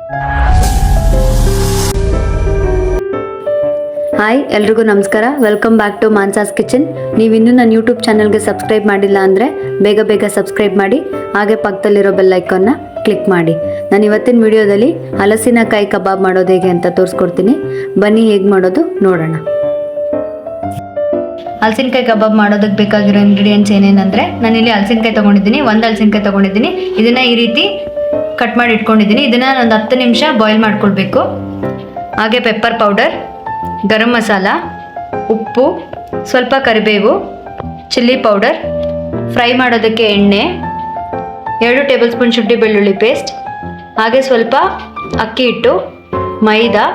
Hi ಎಲ್ರಿಗೂ ನಮಸ್ಕಾರ. Welcome back to Mansa's kitchen. ನೀವು ಇನ್ನೂ ನನ್ನ ಯೂಟ್ಯೂಬ್ ಚಾನಲ್ಗೆ ಸಬ್ಸ್ಕ್ರೈಬ್ ಮಾಡಿಲ್ಲ ಅಂದರೆ ಬೇಗ ಸಬ್ಸ್ಕ್ರೈಬ್ ಮಾಡಿ, ಹಾಗೆ ಪಕ್ಕದಲ್ಲಿರೋ ಬೆಲ್ ಐಕಾನ್ನ ಕ್ಲಿಕ್ ಮಾಡಿ. ನಾನು ಇವತ್ತಿನ ವಿಡಿಯೋದಲ್ಲಿ ಹಲಸಿನಕಾಯಿ ಕಬಾಬ್ ಮಾಡೋದು ಹೇಗೆ ಅಂತ ತೋರಿಸ್ಕೊಡ್ತೀನಿ. ಬನ್ನಿ ಹೇಗೆ ಮಾಡೋದು ನೋಡೋಣ. ಹಲಸಿನಕಾಯಿ ಕಬಾಬ್ ಮಾಡೋದಕ್ಕೆ ಬೇಕಾಗಿರೋ ಇಂಗ್ರೀಡಿಯೆಂಟ್ಸ್ ಏನೇನಂದರೆ, ನಾನಿಲ್ಲಿ ಹಲಸಿನಕಾಯಿ ತೊಗೊಂಡಿದ್ದೀನಿ, ಒಂದು ಹಲಸಿನಕಾಯಿ ತೊಗೊಂಡಿದ್ದೀನಿ. ಇದನ್ನು ಈ ರೀತಿ ಕಟ್ ಮಾಡಿ ಇಟ್ಕೊಂಡಿದ್ದೀನಿ. ಇದನ್ನು ಒಂದು 10 ನಿಮಿಷ ಬಾಯ್ಲ್ ಮಾಡ್ಕೊಳ್ಬೇಕು. ಹಾಗೆ ಪೆಪ್ಪರ್ ಪೌಡರ್, ಗರಂ ಮಸಾಲ, ಉಪ್ಪು, ಸ್ವಲ್ಪ ಕರಿಬೇವು, ಚಿಲ್ಲಿ ಪೌಡರ್, ಫ್ರೈ ಮಾಡೋದಕ್ಕೆ ಎಣ್ಣೆ, 2 ಟೇಬಲ್ ಸ್ಪೂನ್ ಶುಂಠಿ ಬೆಳ್ಳುಳ್ಳಿ ಪೇಸ್ಟ್, ಹಾಗೆ ಸ್ವಲ್ಪ ಅಕ್ಕಿ ಹಿಟ್ಟು, ಮೈದಾ,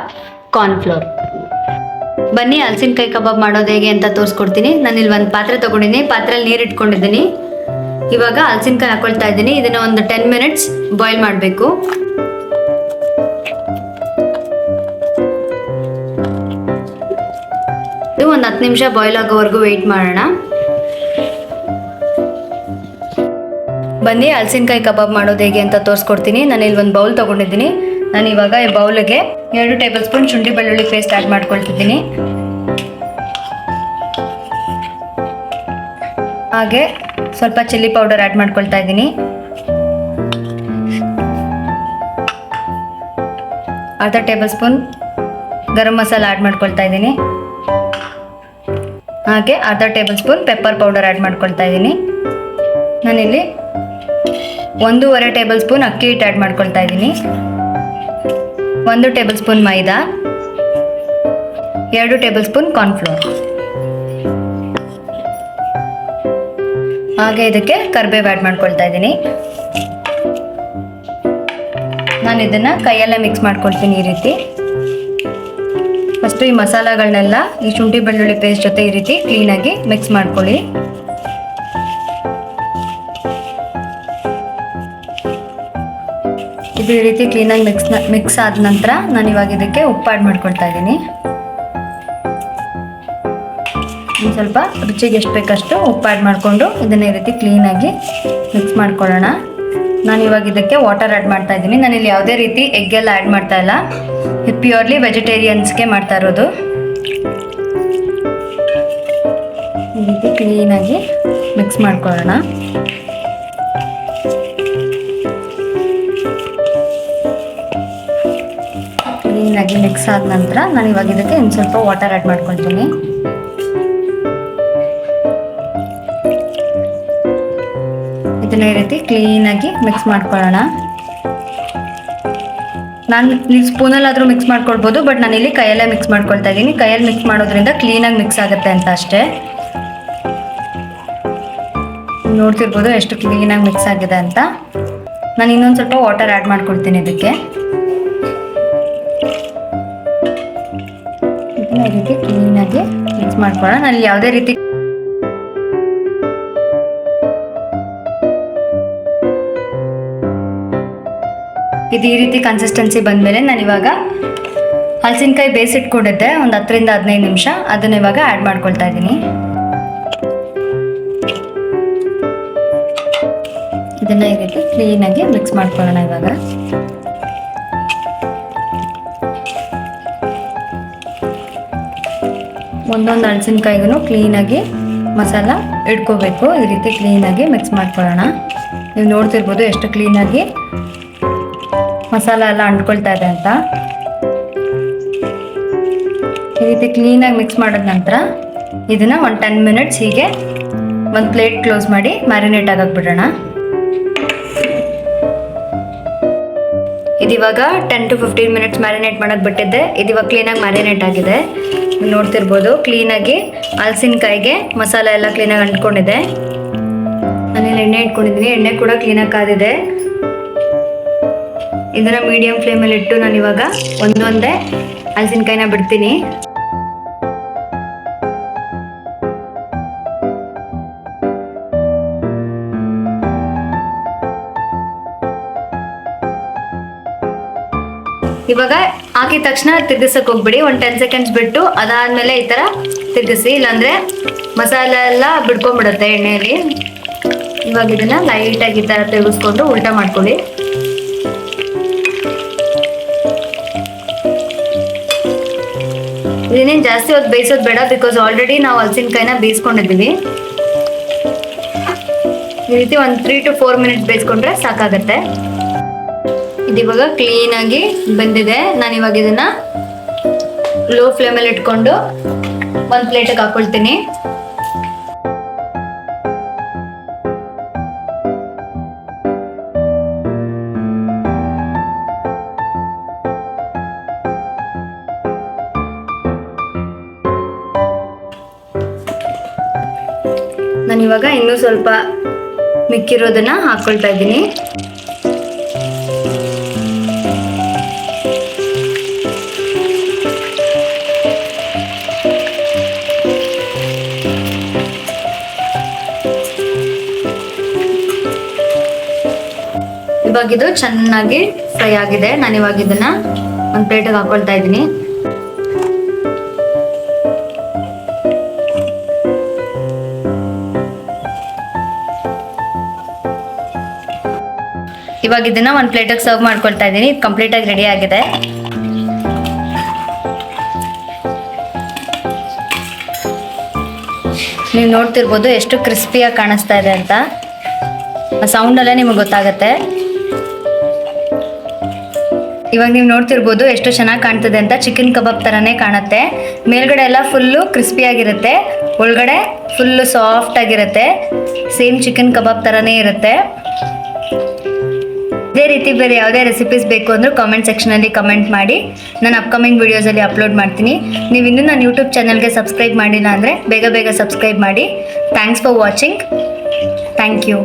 ಕಾರ್ನ್ಫ್ಲೋರ್. ಬನ್ನಿ ಹಲಸಿನಕಾಯಿ ಕಬಾಬ್ ಮಾಡೋದು ಹೇಗೆ ಅಂತ ತೋರಿಸ್ಕೊಡ್ತೀನಿ. ನಾನಿಲ್ಲಿ ಒಂದು ಪಾತ್ರೆ ತೊಗೊಂಡಿದ್ದೀನಿ, ಪಾತ್ರೆಯಲ್ಲಿ ನೀರು ಇಟ್ಕೊಂಡಿದ್ದೀನಿ. ಇವಾಗ ಹಲಸಿನಕಾಯಿ ಹಾಕೊಳ್ತಾ ಇದ್ದೀನಿ. ಇದನ್ನು ಒಂದು 10 ಮಿನಿಟ್ಸ್ ಬಾಯ್ಲ್ ಮಾಡಬೇಕು. ಒಂದು 10 ನಿಮಿಷ ಬಾಯ್ಲ್ ಆಗೋವರೆಗೂ ವೆಯ್ಟ್ ಮಾಡೋಣ. ಬನ್ನಿ ಹಲಸಿನಕಾಯಿ ಕಬಾಬ್ ಮಾಡೋದು ಹೇಗೆ ಅಂತ ತೋರಿಸ್ಕೊಡ್ತೀನಿ. ನಾನು ಇಲ್ಲಿ ಒಂದು ಬೌಲ್ ತೊಗೊಂಡಿದ್ದೀನಿ. ನಾನು ಇವಾಗ ಈ ಬೌಲ್ಗೆ 2 ಟೇಬಲ್ ಸ್ಪೂನ್ ಶುಂಠಿ ಬೆಳ್ಳುಳ್ಳಿ ಪೇಸ್ಟ್ ಆ್ಯಡ್ ಮಾಡ್ಕೊಳ್ತಿದ್ದೀನಿ. ಹಾಗೆ ಸ್ವಲ್ಪ ಚಿಲ್ಲಿ ಪೌಡರ್ ಆ್ಯಡ್ ಮಾಡ್ಕೊಳ್ತಾ ಇದ್ದೀನಿ. ಅರ್ಧ table spoon garam masala add ಮಾಡ್ಕೊಳ್ತಾ ಇದ್ದೀನಿ. ಹಾಗೆ ಅರ್ಧ table spoon pepper powder add ಮಾಡ್ಕೊಳ್ತಾ ಇದ್ದೀನಿ. ನಾನಿಲ್ಲಿ 1.5 ಟೇಬಲ್ ಸ್ಪೂನ್ ಅಕ್ಕಿ ಹಿಟ್ಟು ಆ್ಯಡ್ ಮಾಡ್ಕೊಳ್ತಾ ಇದ್ದೀನಿ. 1 ಟೇಬಲ್ ಸ್ಪೂನ್ ಮೈದಾ, 2 ಟೇಬಲ್ ಸ್ಪೂನ್ ಕಾರ್ನ್ಫ್ಲೋರ್, ಹಾಗೆ ಇದಕ್ಕೆ ಕರಿಬೇವು ಆ್ಯಡ್ ಮಾಡ್ಕೊಳ್ತಾ ಇದ್ದೀನಿ. ನಾನು ಇದನ್ನು ಕೈಯಲ್ಲೇ ಮಿಕ್ಸ್ ಮಾಡ್ಕೊಳ್ತೀನಿ ಈ ರೀತಿ. ಫಸ್ಟು ಈ ಮಸಾಲೆಗಳನ್ನೆಲ್ಲ ಈ ಶುಂಠಿ ಬೆಳ್ಳುಳ್ಳಿ ಪೇಸ್ಟ್ ಜೊತೆ ಈ ರೀತಿ ಕ್ಲೀನಾಗಿ ಮಿಕ್ಸ್ ಮಾಡ್ಕೊಳ್ಳಿ. ಇದು ಈ ರೀತಿ ಕ್ಲೀನಾಗಿ ಮಿಕ್ಸ್ ಆದ ನಂತರ ನಾನು ಇವಾಗ ಇದಕ್ಕೆ ಉಪ್ಪು ಆ್ಯಡ್ ಮಾಡ್ಕೊಳ್ತಾ ಇದ್ದೀನಿ. ಸ್ವಲ್ಪ ರುಚಿಗೆ ಎಷ್ಟು ಬೇಕಷ್ಟು ಉಪ್ಪು ಆ್ಯಡ್ ಮಾಡಿಕೊಂಡು ಇದನ್ನ ಈ ರೀತಿ ಕ್ಲೀನಾಗಿ ಮಿಕ್ಸ್ ಮಾಡ್ಕೊಳ್ಳೋಣ. ನಾನು ಇವಾಗ ಇದಕ್ಕೆ ವಾಟರ್ ಆ್ಯಡ್ ಮಾಡ್ತಾ ಇದ್ದೀನಿ. ನಾನಿಲ್ಲಿ ಯಾವುದೇ ರೀತಿ ಎಗ್ಗೆಲ್ಲ ಆ್ಯಡ್ ಮಾಡ್ತಾ ಇಲ್ಲ. ಇದು ಪ್ಯೂರ್ಲಿ ವೆಜಿಟೇರಿಯನ್ಸ್ಗೆ ಮಾಡ್ತಾ ಇರೋದು. ಈ ರೀತಿ ಕ್ಲೀನಾಗಿ ಮಿಕ್ಸ್ ಮಾಡ್ಕೊಳ್ಳೋಣ. ಕ್ಲೀನಾಗಿ ಮಿಕ್ಸ್ ಆದ ನಂತರ ನಾನು ಇವಾಗ ಇದಕ್ಕೆ ಇನ್ನು ಸ್ವಲ್ಪ ವಾಟರ್ ಆ್ಯಡ್ ಮಾಡ್ಕೊಳ್ತೀನಿ. ಇದನ್ನ ಈ ರೀತಿ ಕ್ಲೀನಾಗಿ ಮಿಕ್ಸ್ ಮಾಡ್ಕೊಳ್ಳೋಣ. ನಾನು ನೀವು ಸ್ಪೂನಲ್ಲಾದರೂ ಮಿಕ್ಸ್ ಮಾಡ್ಕೊಳ್ಬೋದು, ಬಟ್ ನಾನಿಲ್ಲಿ ಕೈಯಲ್ಲೇ ಮಿಕ್ಸ್ ಮಾಡ್ಕೊಳ್ತಾ ಇದ್ದೀನಿ. ಕೈಯಲ್ಲಿ ಮಿಕ್ಸ್ ಮಾಡೋದ್ರಿಂದ ಕ್ಲೀನಾಗಿ ಮಿಕ್ಸ್ ಆಗುತ್ತೆ ಅಂತ ಅಷ್ಟೇ. ನೋಡ್ತಿರ್ಬೋದು ಎಷ್ಟು ಕ್ಲೀನಾಗಿ ಮಿಕ್ಸ್ ಆಗಿದೆ ಅಂತ. ನಾನು ಇನ್ನೊಂದು ಸ್ವಲ್ಪ ವಾಟರ್ ಆ್ಯಡ್ ಮಾಡ್ಕೊಳ್ತೀನಿ ಇದಕ್ಕೆ. ಇದನ್ನ ಈ ರೀತಿ ಕ್ಲೀನಾಗಿ ಮಿಕ್ಸ್ ಮಾಡ್ಕೊಳ್ಳೋಣ. ನಾನು ಯಾವುದೇ ರೀತಿ ಇದು ಈ ರೀತಿ ಕನ್ಸಿಸ್ಟೆನ್ಸಿ ಬಂದಮೇಲೆ ನಾನು ಇವಾಗ ಹಲಸಿನಕಾಯಿ ಬೇಯಿಸಿಟ್ಕೊಂಡಿದ್ದೆ ಒಂದು 10 ರಿಂದ 15 ನಿಮಿಷ, ಅದನ್ನು ಇವಾಗ ಆ್ಯಡ್ ಮಾಡ್ಕೊಳ್ತಾ ಇದ್ದೀನಿ. ಇದನ್ನು ಈ ರೀತಿ ಕ್ಲೀನಾಗಿ ಮಿಕ್ಸ್ ಮಾಡ್ಕೊಳ್ಳೋಣ. ಇವಾಗ ಒಂದೊಂದು ಹಲಸಿನಕಾಯಿಗೂ ಕ್ಲೀನಾಗಿ ಮಸಾಲ ಇಟ್ಕೋಬೇಕು. ಈ ರೀತಿ ಕ್ಲೀನಾಗಿ ಮಿಕ್ಸ್ ಮಾಡ್ಕೊಳ್ಳೋಣ. ನೀವು ನೋಡ್ತಿರ್ಬೋದು ಎಷ್ಟು ಕ್ಲೀನಾಗಿ ಮಸಾಲ ಎಲ್ಲ ಅಂಟ್ಕೊಳ್ತಾ ಇದೆ ಅಂತ. ಈ ರೀತಿ ಕ್ಲೀನಾಗಿ ಮಿಕ್ಸ್ ಮಾಡಿದ ನಂತರ ಇದನ್ನು ಒಂದು 10 ಮಿನಿಟ್ಸ್ ಹೀಗೆ ಒಂದು ಪ್ಲೇಟ್ ಕ್ಲೋಸ್ ಮಾಡಿ ಮ್ಯಾರಿನೇಟ್ ಆಗಕ್ಕೆ ಬಿಡೋಣ. ಇದಿವಾಗ 10 to 15 ಮಿನಿಟ್ಸ್ ಮ್ಯಾರಿನೇಟ್ ಮಾಡೋಕ್ಕೆ ಬಿಟ್ಟಿದ್ದೆ. ಇದಿವಾಗ ಕ್ಲೀನಾಗಿ ಮ್ಯಾರಿನೇಟ್ ಆಗಿದೆ. ನೋಡ್ತಿರ್ಬೋದು ಕ್ಲೀನಾಗಿ ಹಲಸಿನಕಾಯಿಗೆ ಮಸಾಲ ಎಲ್ಲ ಕ್ಲೀನಾಗಿ ಅಂಟ್ಕೊಂಡಿದೆ. ನಾನೇನು ಎಣ್ಣೆ ಇಟ್ಕೊಂಡಿದ್ದೀನಿ, ಎಣ್ಣೆ ಕೂಡ ಕ್ಲೀನಾಗಿ ಕಾದಿದೆ. ಇದನ್ನು ಮೀಡಿಯಂ ಫ್ಲೇಮಲ್ಲಿ ಇಟ್ಟು ನಾನು ಇವಾಗ ಒಂದೊಂದೇ ಹಲಸಿನಕಾಯಿನ ಬಿಡ್ತೀನಿ. ಇವಾಗ ಹಾಕಿದ ತಕ್ಷಣ ತಿರ್ಗಿಸಕ್ಕೆ ಹೋಗ್ಬಿಡಿ. ಒಂದು 10 ಸೆಕೆಂಡ್ಸ್ ಬಿಟ್ಟು ಅದಾದ್ಮೇಲೆ ಈ ಥರ ತಿರ್ಗಿಸಿ, ಇಲ್ಲಾಂದರೆ ಮಸಾಲೆ ಎಲ್ಲ ಬಿಡ್ಕೊಂಡ್ಬಿಡುತ್ತೆ ಎಣ್ಣೆಯಲ್ಲಿ. ಇವಾಗ ಇದನ್ನು ಲೈಟಾಗಿ ಈ ಥರ ತಿರುಗಿಸ್ಕೊಂಡು ಉಲ್ಟಾ ಮಾಡ್ಕೊಳ್ಳಿ. ಇದನ್ನೇನು ಜಾಸ್ತಿ ಹೊತ್ತು ಬೇಯಿಸೋದು ಬೇಡ, ಬಿಕಾಸ್ ಆಲ್ರೆಡಿ ನಾವು ಹಲಸಿನಕಾಯಿನ ಬೇಯಿಸ್ಕೊಂಡಿದ್ದೀವಿ. ಈ ರೀತಿ ಒಂದು 3 to 4 ಮಿನಿಟ್ಸ್ ಬೇಯಿಸ್ಕೊಂಡ್ರೆ ಸಾಕಾಗತ್ತೆ. ಇದಿವಾಗ ಕ್ಲೀನಾಗಿ ಬಂದಿದೆ. ನಾನು ಇವಾಗ ಇದನ್ನ ಲೋ ಫ್ಲೇಮಲ್ಲಿ ಇಟ್ಕೊಂಡು ಒಂದು ಪ್ಲೇಟಿಗೆ ಹಾಕೊಳ್ತೀನಿ. ನಾನಿವಾಗ ಇನ್ನೂ ಸ್ವಲ್ಪ ಮಿಕ್ಕಿರೋದನ್ನ ಹಾಕೊಳ್ತಾ ಇದ್ದೀನಿ. ಇವಾಗ ಇದು ಚೆನ್ನಾಗಿ ಫ್ರೈ ಆಗಿದೆ. ನಾನು ಇವಾಗ ಇದನ್ನ ಒಂದು ಪ್ಲೇಟಿಗೆ ಹಾಕೊಳ್ತಾ ಇದ್ದೀನಿ. ಇವಾಗ ಇದನ್ನ ಒಂದು ಪ್ಲೇಟಿಗೆ ಸರ್ವ್ ಮಾಡ್ಕೊಳ್ತಾ ಇದ್ದೀನಿ. ಇದು ಕಂಪ್ಲೀಟ್ ಆಗಿ ರೆಡಿ ಆಗಿದೆ. ನೀವು ನೋಡ್ತಿರ್ಬೋದು ಎಷ್ಟು ಕ್ರಿಸ್ಪಿಯಾಗಿ ಕಾಣಿಸ್ತಾ ಇದೆ ಅಂತ. ಆ ಸೌಂಡಲ್ಲೇ ನಿಮಗೆ ಗೊತ್ತಾಗತ್ತೆ. ಇವಾಗ ನೀವು ನೋಡ್ತಿರ್ಬೋದು ಎಷ್ಟು ಚೆನ್ನಾಗಿ ಕಾಣ್ತದೆ ಅಂತ. ಚಿಕನ್ ಕಬಾಬ್ ಥರನೇ ಕಾಣುತ್ತೆ. ಮೇಲ್ಗಡೆ ಎಲ್ಲ ಫುಲ್ಲು ಕ್ರಿಸ್ಪಿಯಾಗಿರುತ್ತೆ, ಒಳಗಡೆ ಫುಲ್ಲು ಸಾಫ್ಟ್ ಆಗಿರುತ್ತೆ. ಸೇಮ್ ಚಿಕನ್ ಕಬಾಬ್ ಥರನೇ ಇರುತ್ತೆ. ಇದೇ ರೀತಿ ಬೇರೆ ಯಾವುದೇ ರೆಸಿಪೀಸ್ ಬೇಕು ಅಂದರೂ ಕಾಮೆಂಟ್ ಸೆಕ್ಷನಲ್ಲಿ ಕಮೆಂಟ್ ಮಾಡಿ. ನಾನು ಅಪ್ಕಮಿಂಗ್ ವೀಡಿಯೋಸಲ್ಲಿ ಅಪ್ಲೋಡ್ ಮಾಡ್ತೀನಿ. ನೀವು ಇನ್ನೂ ನನ್ನ ಯೂಟ್ಯೂಬ್ ಚಾನಲ್ಗೆ ಸಬ್ಸ್ಕ್ರೈಬ್ ಮಾಡಿಲ್ಲ ಅಂದರೆ ಬೇಗ ಬೇಗ ಸಬ್ಸ್ಕ್ರೈಬ್ ಮಾಡಿ. Thanks for watching. Thank you.